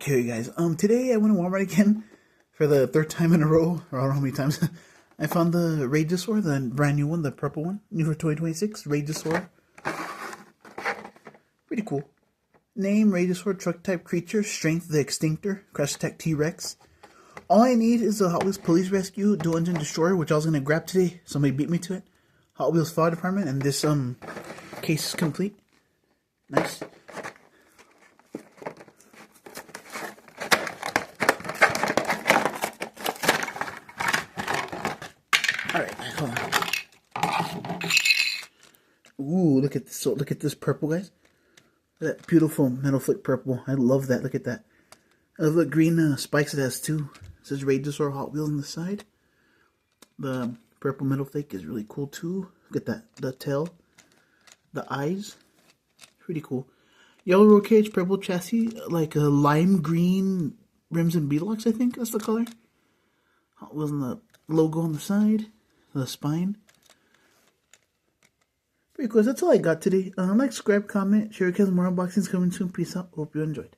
Okay, guys. Today I went to Walmart again for the third time in a row, or I don't know how many times. I found the rageasaur, the brand new one, the purple one, new for 2026. Rageasaur, pretty cool. Name: Rageasaur, truck type creature. Strength: the Extinctor. Crash attack: T-Rex. All I need is the Hot Wheels Police Rescue Dual Engine Destroyer, which I was gonna grab today. Somebody beat me to it. Hot Wheels Fire Department, and this case is complete. Nice. Alright, hold on. Ooh, look at this. So look at this purple, guys. That beautiful metal flake purple. I love that. Look at that. I love the green spikes it has too. It says Rageasaur Hot Wheels on the side. The purple metal flake is really cool too. Look at that. The tail. The eyes. Pretty cool. Yellow roll cage, purple chassis, like a lime green rims and beadlocks, I think that's the color. Hot Wheels on the logo on the side. The spine. Pretty cool. That's all I got today. Like, subscribe, comment, share, because more unboxings coming soon. Peace out. Hope you enjoyed.